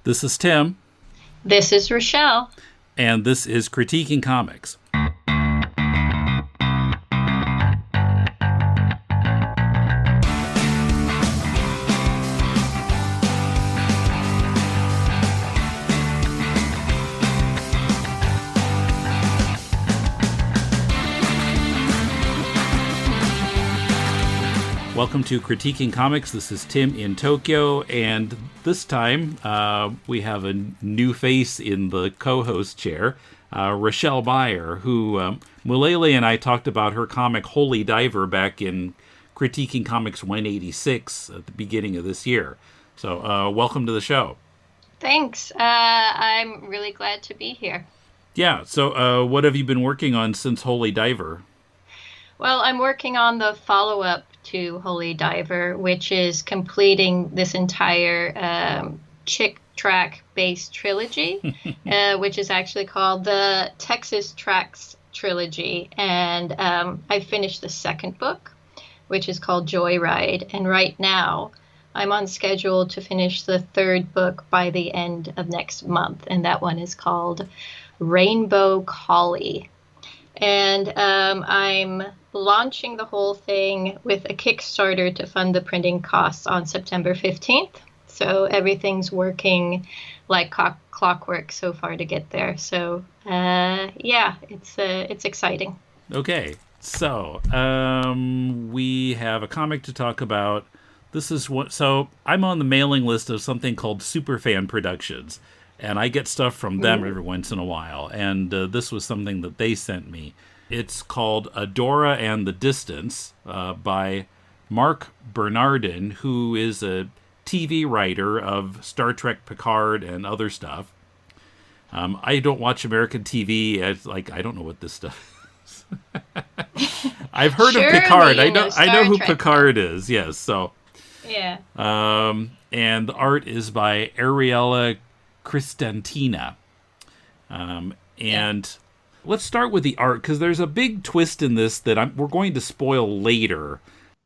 This is Tim. This is Rachelle. And this is Critiquing Comics. Welcome to Critiquing Comics. This is Tim in Tokyo, and this time we have a new face in the co-host chair, Rachelle Meyer, who Mulele and I talked about her comic Holy Diver back in Critiquing Comics 186 at the beginning of this year. So welcome to the show. Thanks. I'm really glad to be here. Yeah, so what have you been working on since Holy Diver? Well, I'm working on the follow-up to Holy Diver, which is completing this entire chick track-based trilogy, which is actually called the Texas Tracks Trilogy. And I finished the second book, which is called Joyride. And right now, I'm on schedule to finish the third book by the end of next month. And that one is called Rainbow Collie. And I'm launching the whole thing with a Kickstarter to fund the printing costs on September 15th. So everything's working like clockwork so far to get there. So it's exciting. Okay, so we have a comic to talk about. So I'm on the mailing list of something called Superfan Productions. And I get stuff from them every once in a while. And this was something that they sent me. It's called Adora and the Distance by Marc Bernardin, who is a TV writer of Star Trek Picard and other stuff. I don't watch American TV. I don't know what this stuff is. I've heard of Picard. I know who Picard is. Yes. So. Yeah. And the art is by Ariela Kistantina. Let's start with the art, because there's a big twist in this that we're going to spoil later.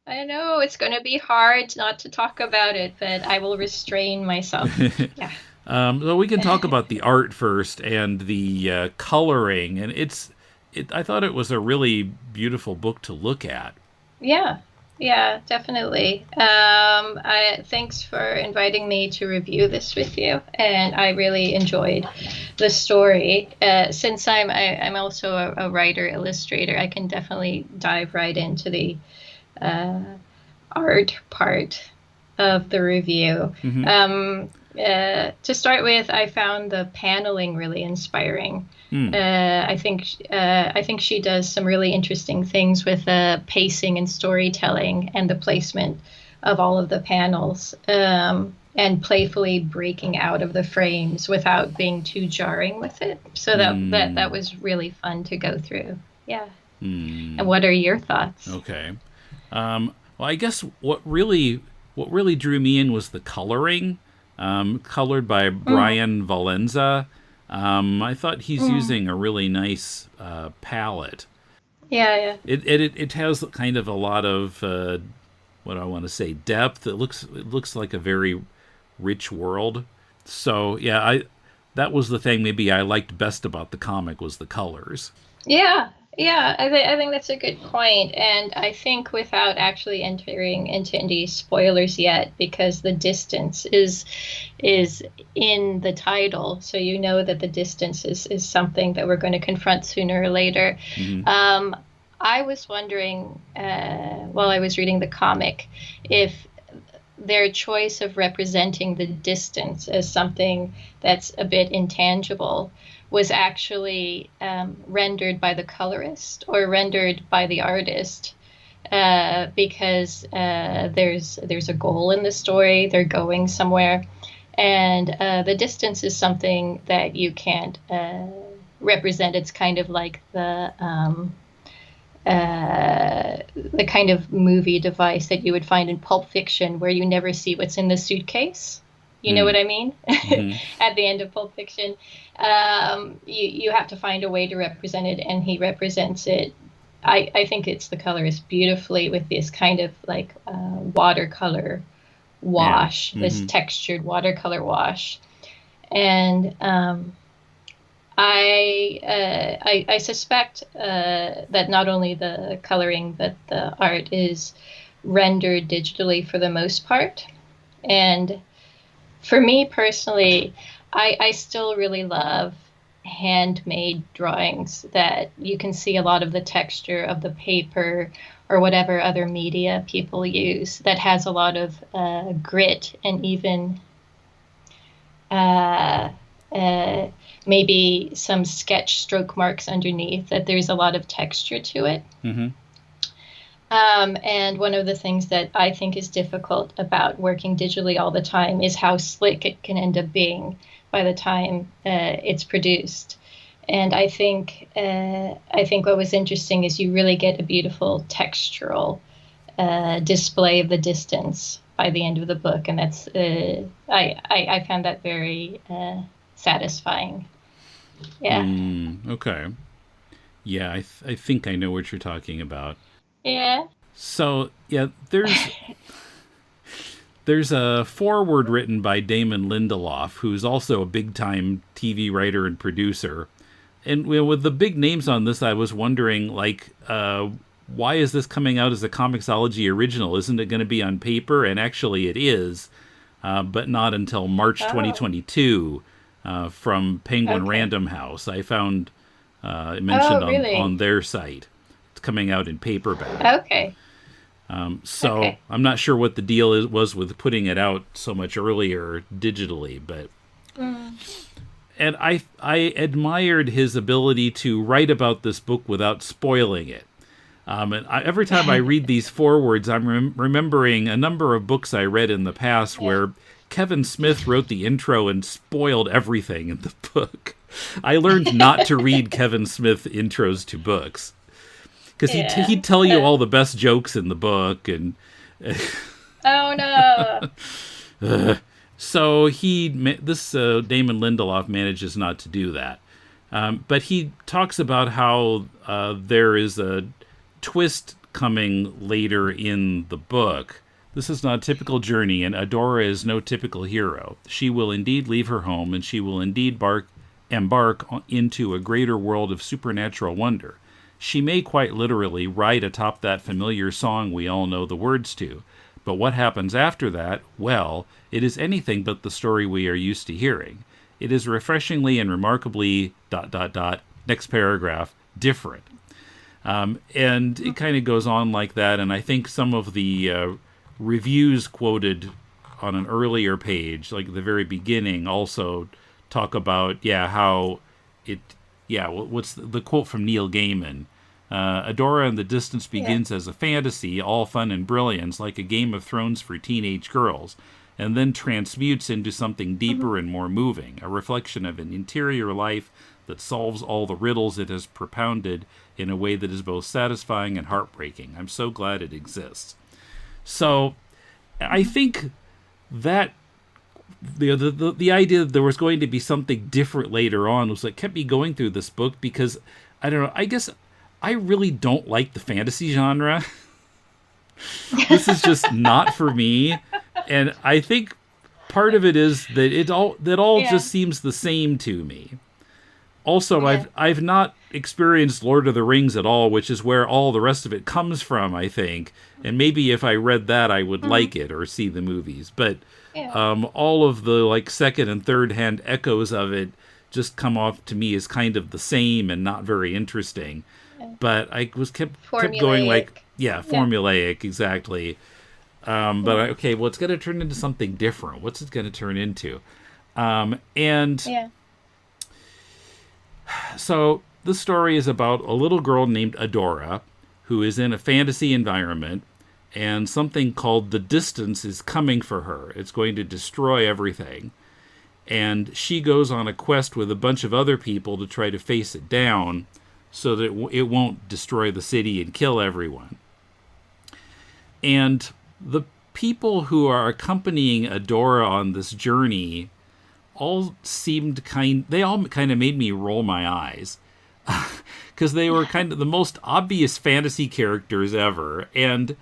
I know, it's going to be hard not to talk about it, but I will restrain myself. Yeah. So we can talk about the art first and the coloring. And I thought it was a really beautiful book to look at. Yeah, definitely. Thanks for inviting me to review this with you, and I really enjoyed the story. Since I'm also a writer illustrator, I can definitely dive right into the art part of the review. Mm-hmm. To start with, I found the paneling really inspiring. I think she does some really interesting things with pacing and storytelling and the placement of all of the panels, and playfully breaking out of the frames without being too jarring with it. So that was really fun to go through. Yeah. And what are your thoughts? Okay. Well, I guess what really drew me in was the coloring, colored by Bryan Valenza. I thought he's using a really nice palette. Yeah. It has kind of a lot of what I want to say, depth. It looks like a very rich world. So yeah, that was the thing maybe I liked best about the comic was the colors. Yeah, I think that's a good point. And I think without actually entering into any spoilers yet, because the distance is in the title, so you know that the distance is something that we're going to confront sooner or later. Mm-hmm. I was wondering, while I was reading the comic, if their choice of representing the distance as something that's a bit intangible was actually rendered by the colorist or rendered by the artist, because there's a goal in the story. They're going somewhere, and the distance is something that you can't represent. It's kind of like the kind of movie device that you would find in Pulp Fiction, where you never see what's in the suitcase. You know what I mean? Mm-hmm. At the end of Pulp Fiction, you have to find a way to represent it, and he represents it. I think it's the colorist beautifully with this kind of like watercolor wash, this textured watercolor wash. And I suspect that not only the coloring but the art is rendered digitally for the most part. And for me personally, I still really love handmade drawings that you can see a lot of the texture of the paper or whatever other media people use that has a lot of grit and even uh, uh, maybe some sketch stroke marks underneath, that there's a lot of texture to it. Mm-hmm. And one of the things that I think is difficult about working digitally all the time is how slick it can end up being by the time it's produced. And I think what was interesting is you really get a beautiful textural display of the distance by the end of the book, and that's I found that very satisfying. Yeah. Okay. Yeah, I think I know what you're talking about. Yeah. So, yeah, there's a foreword written by Damon Lindelof, who's also a big-time TV writer and producer. And with the big names on this, I was wondering, like, why is this coming out as a Comixology original? Isn't it going to be on paper? And actually it is, but not until March 2022 from Penguin Random House. I found it mentioned really? on their site. It's coming out in paperback. Okay. So I'm not sure what the deal was with putting it out so much earlier digitally, but and I admired his ability to write about this book without spoiling it. And every time I read these forewords, I'm remembering a number of books I read in the past where Kevin Smith wrote the intro and spoiled everything in the book. I learned not to read Kevin Smith intros to books. Because he'd tell you all the best jokes in the book, and oh no! So Damon Lindelof manages not to do that, but he talks about how there is a twist coming later in the book. This is not a typical journey, and Adora is no typical hero. She will indeed leave her home, and she will indeed embark into a greater world of supernatural wonder. She may quite literally ride atop that familiar song we all know the words to. But what happens after that, well, it is anything but the story we are used to hearing. It is refreshingly and remarkably ... next paragraph, different. And it kind of goes on like that, and I think some of the reviews quoted on an earlier page, like the very beginning, also talk about, how it... what's the quote from Neil Gaiman? Adora in the Distance begins as a fantasy, all fun and brilliance, like a Game of Thrones for teenage girls, and then transmutes into something deeper and more moving, a reflection of an interior life that solves all the riddles it has propounded in a way that is both satisfying and heartbreaking. I'm so glad it exists. So, I think that the idea that there was going to be something different later on was what kept me going through this book, because I don't know, I guess I really don't like the fantasy genre. This is just not for me, and I think part of it is that it all just seems the same to me. Also, I've not experienced Lord of the Rings at all, which is where all the rest of it comes from, I think. And maybe if I read that, I would like it or see the movies. But all of the second and third hand echoes of it just come off to me as kind of the same and not very interesting. But I kept going formulaic, exactly. But it's going to turn into something different. What's it going to turn into? So the story is about a little girl named Adora who is in a fantasy environment, and something called the Distance is coming for her. It's going to destroy everything. And she goes on a quest with a bunch of other people to try to face it down so that it won't destroy the city and kill everyone. And the people who are accompanying Adora on this journey all kind of made me roll my eyes. Because they were kind of the most obvious fantasy characters ever. And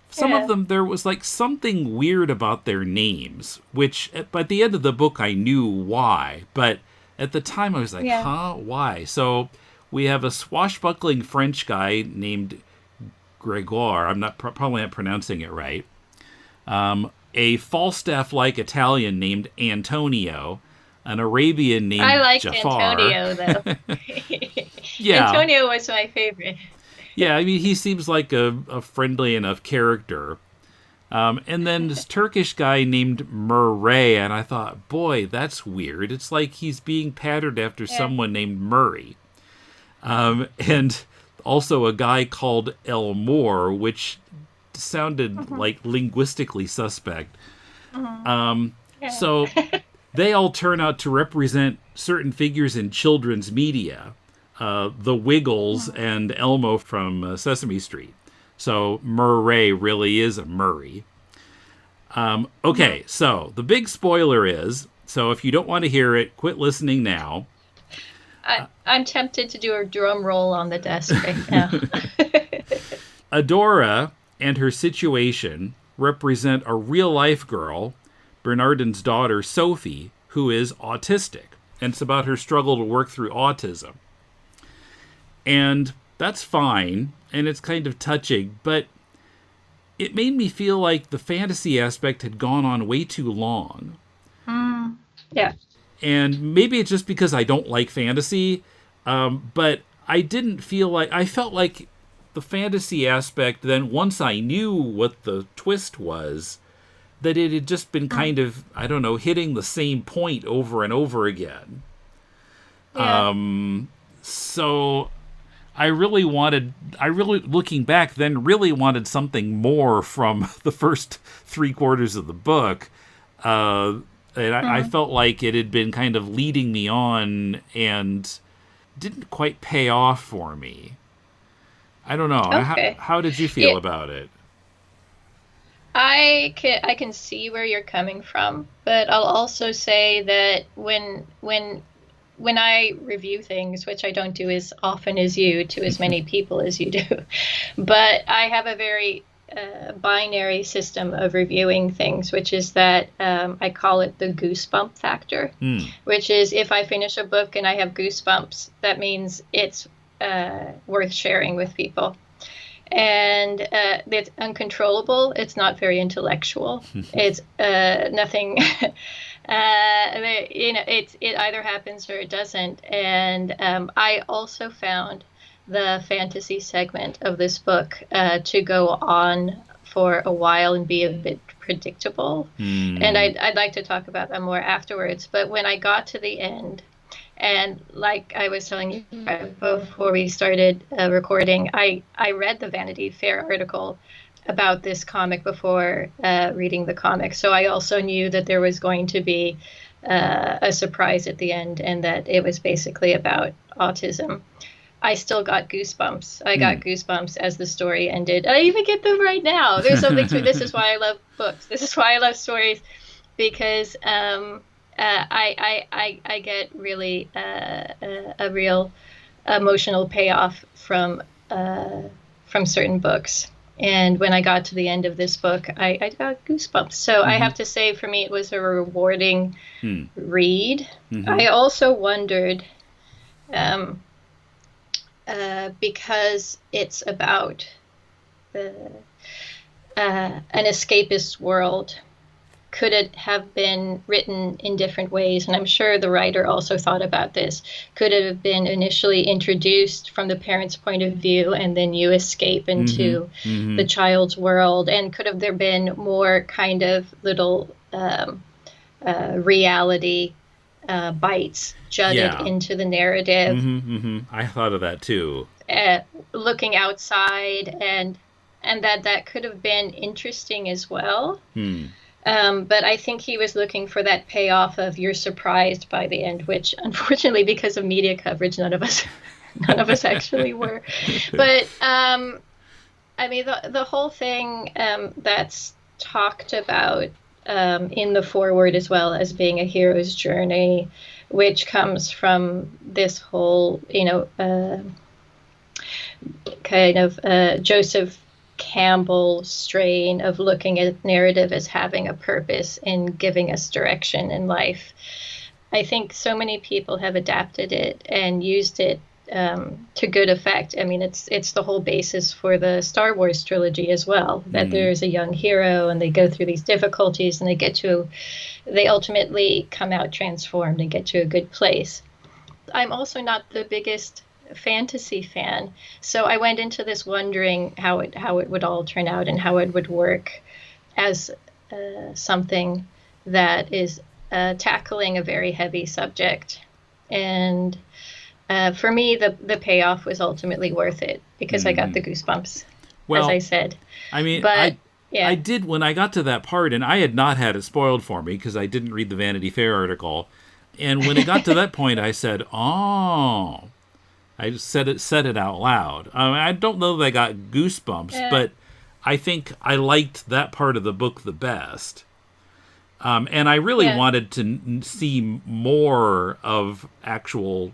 some of them, there was like something weird about their names, which by the end of the book I knew why, but at the time I was like, huh, why? So we have a swashbuckling French guy named Grégoire. I'm not probably not pronouncing it right. A Falstaff-like Italian named Antonio, an Arabian named I like Jafar. Antonio, though. Yeah. Antonio was my favorite. Yeah, I mean, he seems like a friendly enough character. And then this Turkish guy named Murray, and I thought, boy, that's weird. It's like he's being patterned after someone named Murray. And also a guy called Elmore, which sounded like linguistically suspect. So they all turn out to represent certain figures in children's media. The Wiggles and Elmo from Sesame Street. So Murray really is a Murray. Okay, so the big spoiler is, so if you don't want to hear it, quit listening now. I'm tempted to do a drum roll on the desk right now. Adora and her situation represent a real-life girl, Bernardin's daughter, Syfy, who is autistic. And it's about her struggle to work through autism. And that's fine, and it's kind of touching, but it made me feel like the fantasy aspect had gone on way too long. Yeah. And maybe it's just because I don't like fantasy, but I didn't feel like... I felt like the fantasy aspect, then once I knew what the twist was, that it had just been kind of, I don't know, hitting the same point over and over again. Yeah. So I really, looking back, then really wanted something more from the first 3/4 of the book. And I felt like it had been kind of leading me on and didn't quite pay off for me. I don't know. Okay. How did you feel about it? I can see where you're coming from, but I'll also say that when I review things, which I don't do as often as you, to as many people as you do, but I have a very binary system of reviewing things, which is that I call it the goosebump factor, which is if I finish a book and I have goosebumps, that means it's worth sharing with people. And it's uncontrollable. It's not very intellectual. It's nothing. It either happens or it doesn't. And I also found the fantasy segment of this book to go on for a while and be a bit predictable. And I'd like to talk about that more afterwards. But when I got to the end, and like I was telling you before we started recording, I read the Vanity Fair article about this comic before reading the comic. So I also knew that there was going to be a surprise at the end and that it was basically about autism. I still got goosebumps. I got goosebumps as the story ended. I even get them right now. There's something to it. This is why I love books. This is why I love stories, because I get really a real emotional payoff from certain books. And when I got to the end of this book, I got goosebumps. So I have to say, for me, it was a rewarding read. I also wondered, because it's about an escapist world, could it have been written in different ways? And I'm sure the writer also thought about this. Could it have been initially introduced from the parent's point of view, and then you escape into the child's world? And could have there been more kind of little reality bites jutted into the narrative? I thought of that too. Looking outside, and that could have been interesting as well. But I think he was looking for that payoff of you're surprised by the end, which unfortunately, because of media coverage, none of us actually were. But I mean, the whole thing that's talked about in the foreword as well as being a hero's journey, which comes from this whole, kind of Joseph Campbell strain of looking at narrative as having a purpose and giving us direction in life. I think so many people have adapted it and used it to good effect. I mean, it's the whole basis for the Star Wars trilogy as well, that there's a young hero and they go through these difficulties and they ultimately come out transformed and get to a good place. I'm also not the biggest fantasy fan, so I went into this wondering how it would all turn out and how it would work as something that is tackling a very heavy subject. And for me, the payoff was ultimately worth it because I got the goosebumps, as I said. I mean, but I did when I got to that part, and I had not had it spoiled for me because I didn't read the Vanity Fair article. And when it got to that point, I said, "Oh." I just said it out loud. I don't know that I got goosebumps, but I think I liked that part of the book the best. And I really wanted to see more of actual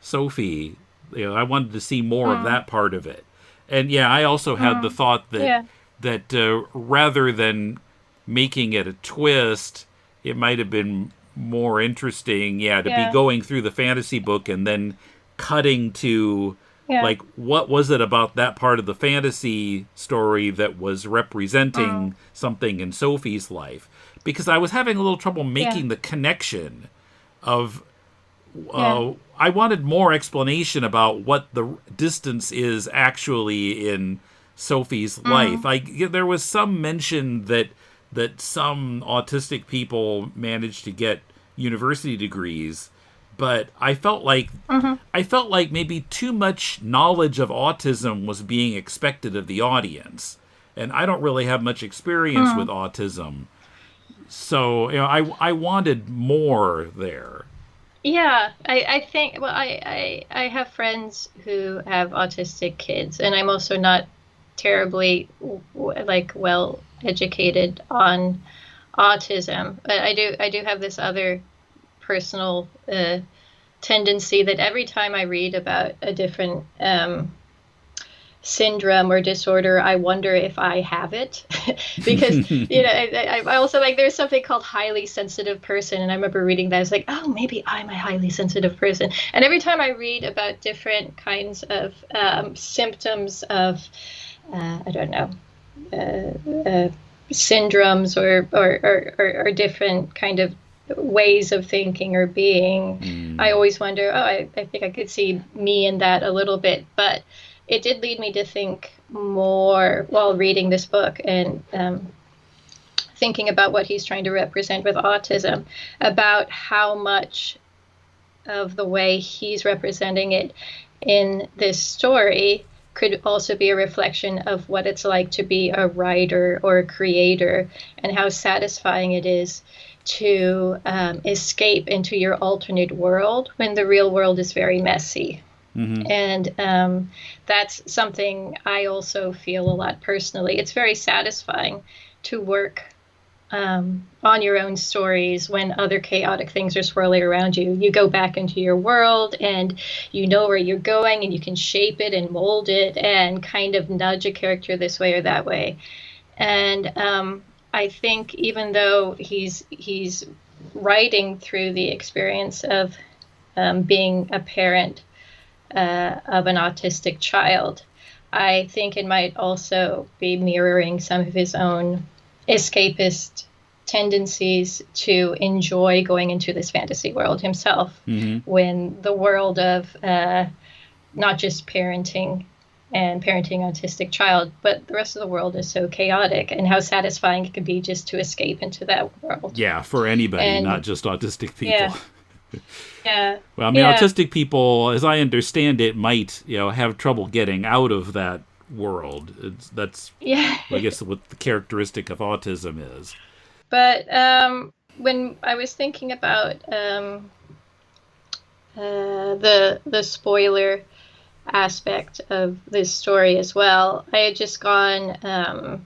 Syfy. I wanted to see more of that part of it. And I also had the thought that rather than making it a twist, it might have been more interesting, to be going through the fantasy book and then cutting to like what was it about that part of the fantasy story that was representing something in Sophie's life, because I was having a little trouble making the connection of I wanted more explanation about what the distance is actually in Sophie's life. There was some mention that some autistic people managed to get university degrees, but I felt like maybe too much knowledge of autism was being expected of the audience, and I don't really have much experience with autism, so I wanted more there. Yeah, I think. Well, I have friends who have autistic kids, and I'm also not terribly well educated on autism, but I do have this other personal tendency that every time I read about a different syndrome or disorder, I wonder if I have it because I also there's something called highly sensitive person, and I remember reading that. I was like, oh, maybe I'm a highly sensitive person. And every time I read about different kinds of symptoms of I don't know syndromes or different kind of ways of thinking or being, I always wonder, I think I could see me in that a little bit. But it did lead me to think more while reading this book and thinking about what he's trying to represent with autism, about how much of the way he's representing it in this story could also be a reflection of what it's like to be a writer or a creator, and how satisfying it is to escape into your alternate world when the real world is very messy. And that's something I also feel a lot personally. It's very satisfying to work on your own stories when other chaotic things are swirling around you. You go back into your world and you know where you're going, and you can shape it and mold it and kind of nudge a character this way or that way. And I think even though he's writing through the experience of being a parent of an autistic child, I think it might also be mirroring some of his own escapist tendencies to enjoy going into this fantasy world himself, when the world of not just parenting autistic child, but the rest of the world is so chaotic, and how satisfying it can be just to escape into that world. Yeah, for anybody, not just autistic people. Yeah. Well, I mean, autistic people, as I understand it, might have trouble getting out of that world. That's I guess what the characteristic of autism is. But when I was thinking about the spoiler aspect of this story as well, I had just gone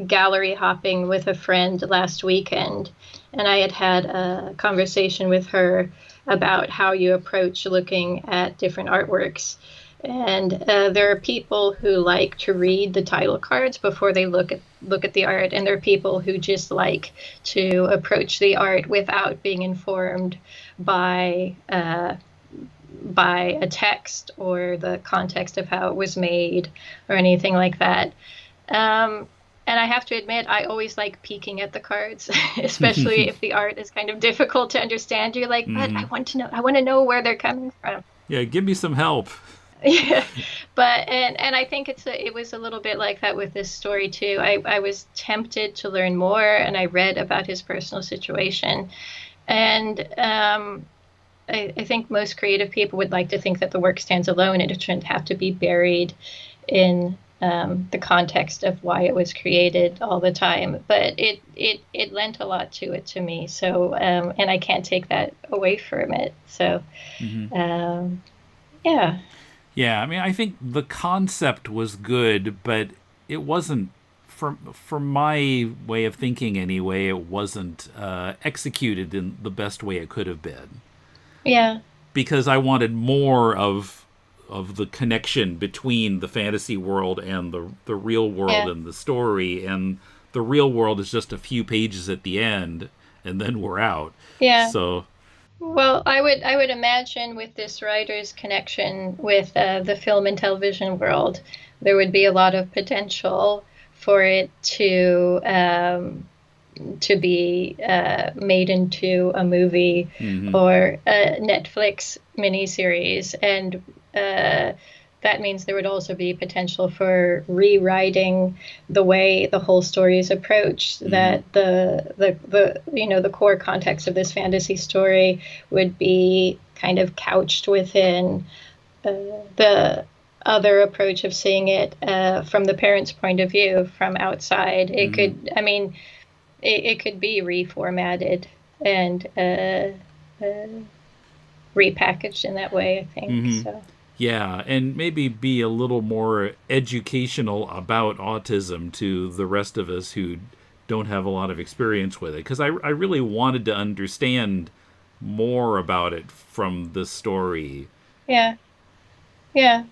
gallery hopping with a friend last weekend, and I had a conversation with her about how you approach looking at different artworks. And there are people who like to read the title cards before they look at the art, and there are people who just like to approach the art without being informed by a text or the context of how it was made or anything like that. And I have to admit, I always like peeking at the cards, especially if the art is kind of difficult to understand. You're like, but I want to know where they're coming from. Yeah, give me some help. Yeah, but and I think it was a little bit like that with this story too. I was tempted to learn more, and I read about his personal situation, and I think most creative people would like to think that the work stands alone and it shouldn't have to be buried in the context of why it was created all the time. But it lent a lot to it to me. So and I can't take that away from it. So yeah. Yeah, I mean, I think the concept was good, but it wasn't, from my way of thinking anyway, it wasn't executed in the best way it could have been. Yeah. Because I wanted more of the connection between the fantasy world and the real world and the story, and the real world is just a few pages at the end, and then we're out. Yeah. So. Well, I would imagine with this writer's connection with the film and television world, there would be a lot of potential for it to be made into a movie or a Netflix miniseries, and that means there would also be potential for rewriting the way the whole story is approached. That the core context of this fantasy story would be kind of couched within the other approach of seeing it from the parents' point of view, from outside. It could, I mean, it could be reformatted and repackaged in that way, I think. So. Yeah, and maybe be a little more educational about autism to the rest of us who don't have a lot of experience with it. Because I really wanted to understand more about it from the story. Yeah. Yeah.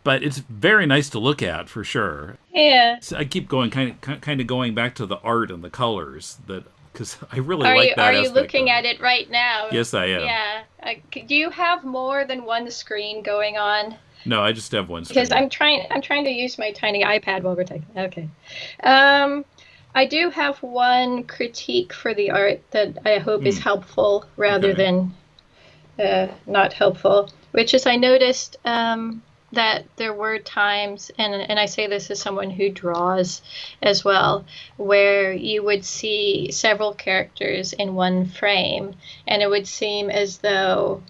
But it's very nice to look at, for sure. Yeah. So I keep going, kind of going back to the art and the colors, because I really like that aspect. Are you looking at it right now? Yes, I am. Yeah. Do you have more than one screen going on? No, I just have one screen. Because I'm trying to use my tiny iPad while we're talking. Okay. I do have one critique for the art that I hope is helpful rather than not helpful, which is I noticed that there were times, and I say this as someone who draws as well, where you would see several characters in one frame, and it would seem as though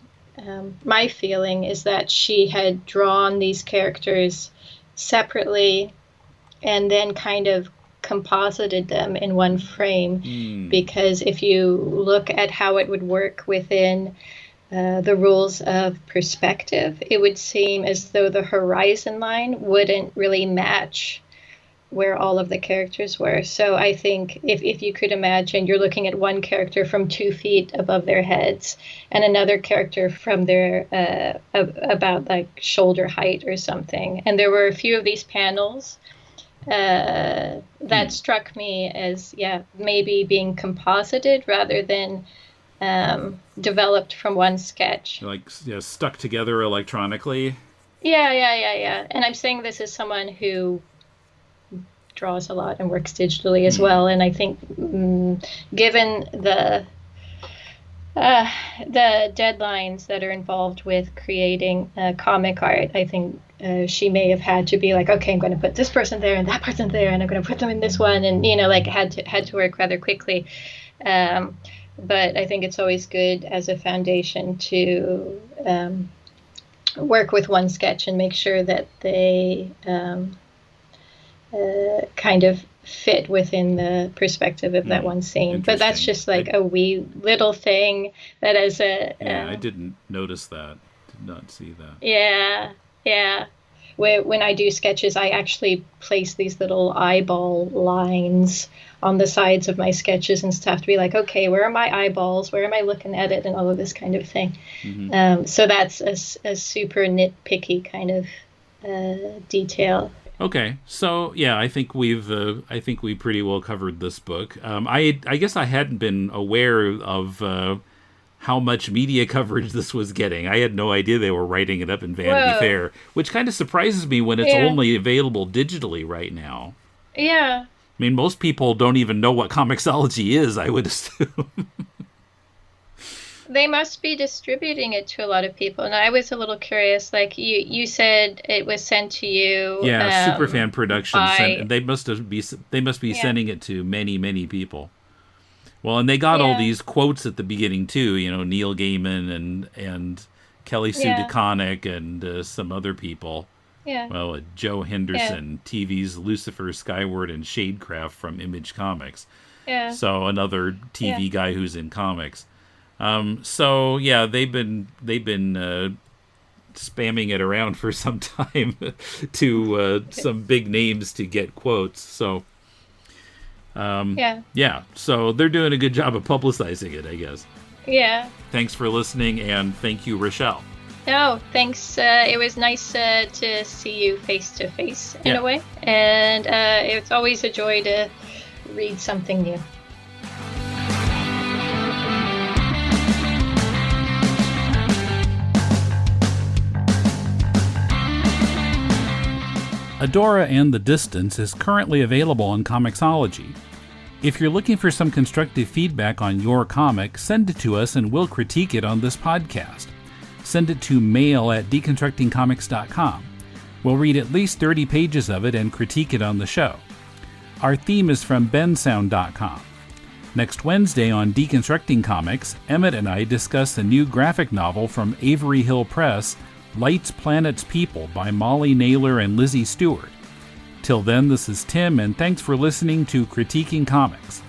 my feeling is that she had drawn these characters separately and then kind of composited them in one frame, because if you look at how it would work within the rules of perspective, it would seem as though the horizon line wouldn't really match where all of the characters were. So I think if you could imagine, you're looking at one character from 2 feet above their heads and another character from their about like shoulder height or something. And there were a few of these panels that struck me as, maybe being composited rather than developed from one sketch. Like, stuck together electronically? Yeah. And I'm saying this as someone who draws a lot and works digitally as well. And I think given the deadlines that are involved with creating comic art, I think she may have had to be like, okay, I'm going to put this person there and that person there, and I'm going to put them in this one, and had to work rather quickly. But I think it's always good as a foundation to work with one sketch and make sure that they kind of fit within the perspective of that one scene. But that's just like a wee little thing that as a... I didn't notice that. Did not see that. Yeah. when I do sketches, I actually place these little eyeball lines on the sides of my sketches and stuff to be like, okay, where are my eyeballs? Where am I looking at it? And all of this kind of thing. So that's a super nitpicky kind of detail. Okay, so yeah, I think we pretty well covered this book. I guess I hadn't been aware of how much media coverage this was getting. I had no idea they were writing it up in Vanity Fair, which kind of surprises me when it's only available digitally right now. Yeah. I mean, most people don't even know what Comixology is, I would assume. They must be distributing it to a lot of people. And I was a little curious, like you said it was sent to you. Yeah, Superfan Productions. They must be sending it to many, many people. Well, and they got all these quotes at the beginning too. You know, Neil Gaiman and Kelly Sue DeConnick and some other people. Yeah. Well, Joe Henderson, TV's Lucifer, Skyward, and Shadecraft from Image Comics. Yeah. So another TV guy who's in comics. So yeah, they've been spamming it around for some time to some big names to get quotes. So. Yeah, so they're doing a good job of publicizing it, I guess. Yeah. Thanks for listening, and thank you, Rachelle. No, thanks. It was nice to see you face to face in a way, and it's always a joy to read something new. Adora and the Distance is currently available on Comixology. If you're looking for some constructive feedback on your comic, send it to us and we'll critique it on this podcast. Send it to mail@deconstructingcomics.com. We'll read at least 30 pages of it and critique it on the show. Our theme is from bensound.com. Next Wednesday on Deconstructing Comics, Emmett and I discuss the new graphic novel from Avery Hill Press, Lights, Planets, People by Molly Naylor and Lizzie Stewart. Till then, this is Tim, and thanks for listening to Critiquing Comics.